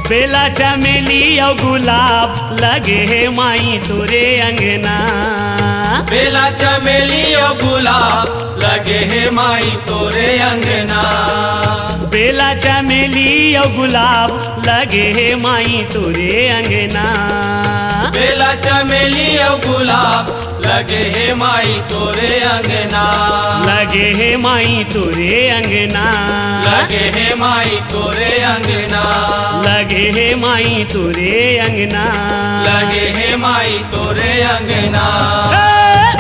बेला चमेली और गुलाब लगे है माई तोरे अंगना। बेला चमेली और गुलाब लगे है माई तोरे अंगना। बेला चमेली और गुलाब लगे है माई तोरे अंगना। बेला चमेली और गुलाब लगे है माई तोरे अंगना। लगे है माई तोरे अंगना। लगे है माई तोरे अंगना। लगे है माई तोरे अंगना। लगे है माई तोरे अंगना।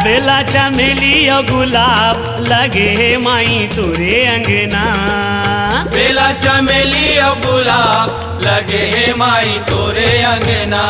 बेला चमेली और गुलाब लगे है माई तोरे अंगना। बेला चमेली और गुलाब लगे है माई तोरे अंगना।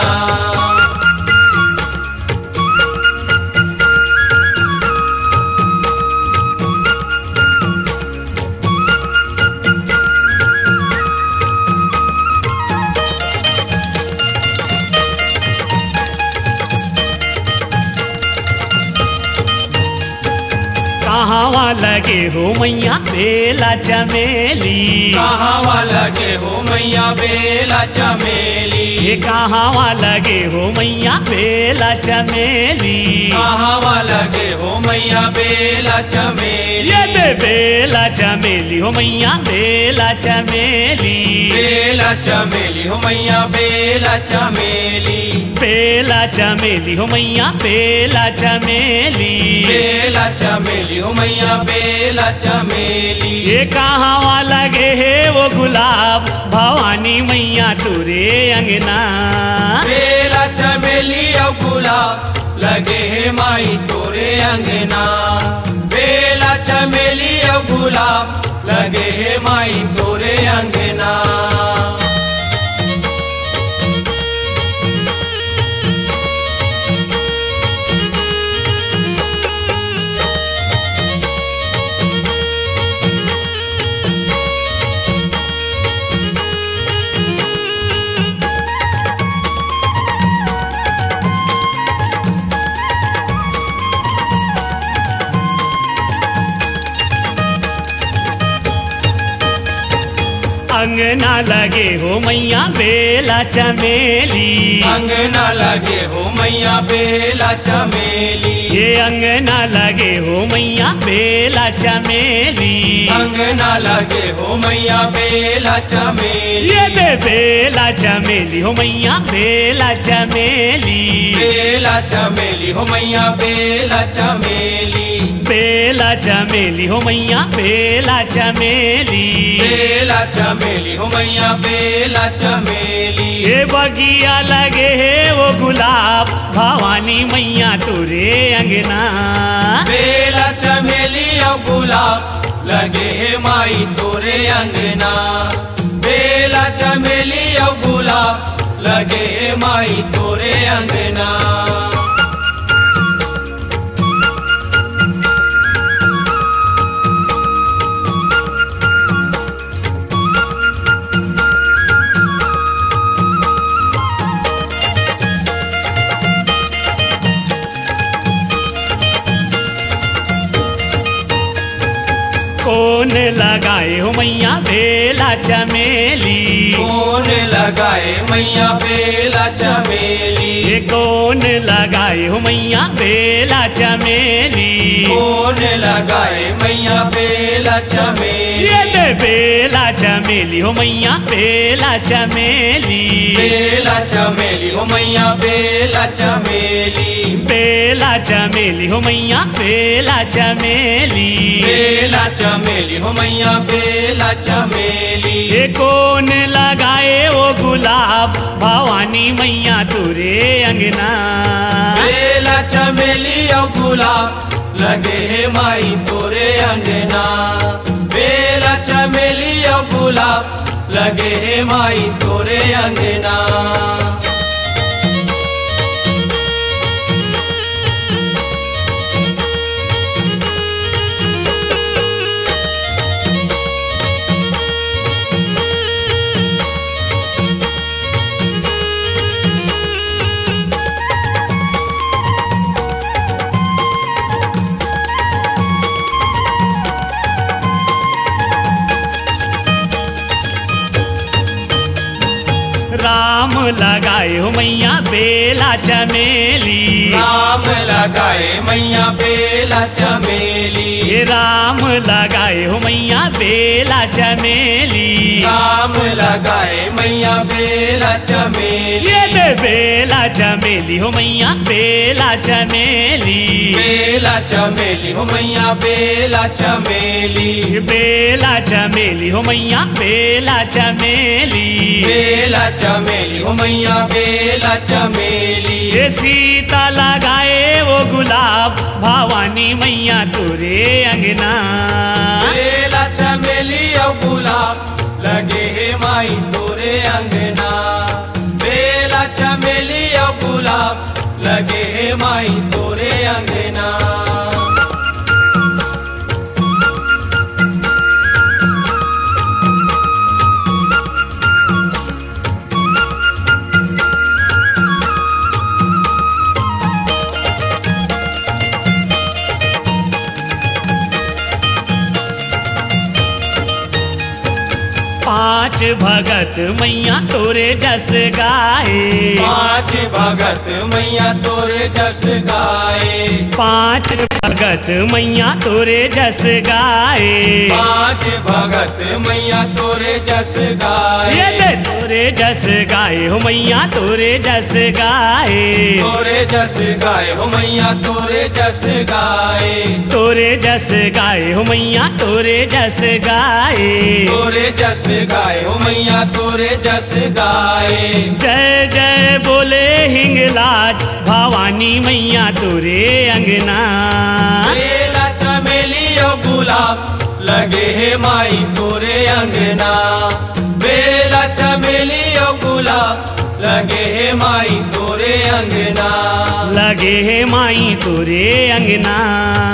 कहाँ लगे हो मैया बेला चमेली। कहाँ लगे हो मैया बेला चमेली। ये कहाँ लगे हो मैया बेला चमेली। कहाँ लगे हो मैया बेला चमेली। ये दे बेला चमेली हो मैया बेला चमेली। बेला चमेली हो मैया बेला चमेली। बेला चमेली हो मैया बेला चमेली। बेला चमेली हो मैया बेला चमेली। ये कहाँ लगे है वो गुलाब भवानी मैया तोरे अंगना। बेला चमेली और गुलाब लगे है माई तोरे अंगना। बेला चमेली और गुलाब लगे है माई तोरे अंगना। अंगना लगे हो मैया बेला चमेली। अंगना लगे हो मैया बेला चमेली। ये अंगना लगे हो मैया बेला चमेली। अंगना लगे हो मैया बेला चमेली। ये दे बेला चमेली हो मैया बेला चमेली। बेला चमेली हो मैया बेला चमेली। बेला चमेली हो मैया बेला चमेली। बेला चमेली हो मैया बेला चमेली। ये बगिया लगे है वो गुलाब भवानी मैया तोरे अंगना। बेला चमेली और गुलाब लगे है माई तोरे अंगना। बेला चमेली और गुलाब लगे है माई तोरे अंगना। कौन लगाए हो मैया बेला चमेली। कौन लगाए मैया बेला चमेली। ये कौन लगाए हो मैया बेला चमेली। कौन लगाए मैया बेला चमेली। ये दे बेला चमेली हो मैया बेला चमेली। बेला चमेली हो मैया बेला चमेली। बेला चमेली हो मैया बेला चमेली। बेला चमेली हो मैया बेला चमेली। ये कौन लगाए वो गुलाब भवानी मैया तोरे अंगना। बेला चमेली और गुलाब लगे है माई तोरे अंगना। बेला चमेली और गुलाब लगे है माई तोरे अंगना। राम लगाए हो मैया बेला चमेली। राम लगाए मैया बेला चमेली। ये राम लगाए हो मैया बेला चमेली। राम लगाए मैया बेला चमेली। ये बेला चमेली हो मैया बेला चमेली। बेला चमेली हो मैया बेला चमेली। बेला चमेली हो मैया बेला चमेली। बेला चमेली हो मैया बेला चमेली। ये सीता लगाए वो गुलाब भवानी मैया तुरे अंगना। बेला चमेली और गुलाब लगे हे माई तोरे अंगना। बेला चमेली और गुलाब लगे हे माई तोरे अंगना। पांच भगत मैया तोरे जस गाए। पांच भगत मैया तोरे जस गाए। पांच भगत मैया तोरे जस गाए। पांच भगत मैया तोरे जस गाए। ये दे तोरे जस गाए हो मैया तोरे जस गाए। तोरे जस गाए हो मैया तोरे जस गाए। तोरे जस गाए हो मैया तोरे जस गाए। तोरे जस गाए हो मैया तोरे जस गाए। जय जय बोले हिंगलाज भवानी मैया तोरे अंगना। बेला चमेली और गुलाब लगे हे माई तोरे अंगना। बेला चमेली और गुलाब लगे हे माई तोरे अंगना। लगे हे माई तोरे अंगना।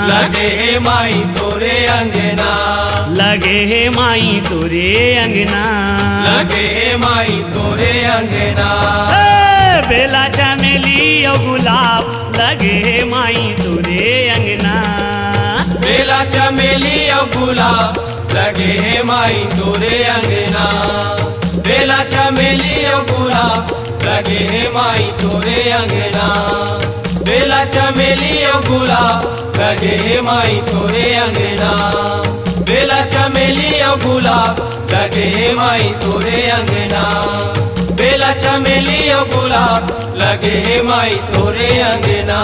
लगे हे माई तोरे अंगना। लगे हे माई तोरे अंगना। लगे हे माई तोरे अंगना। बेला चमेली और गुलाब लगे हे माई तोरे अंगना। बेला चमेली और गुलाब लगे हे माई तोरे अंगना। बेला चमेली और गुलाब लगे हे माई तोरे अंगना। बेला चमेली और गुलाब लगे हे माई तोरे अंगना। बेला चमेली और गुलाब लगे हे माई तोरे अंगना। बेला चमेली और गुलाब लगे हे माई तोरे अंगना।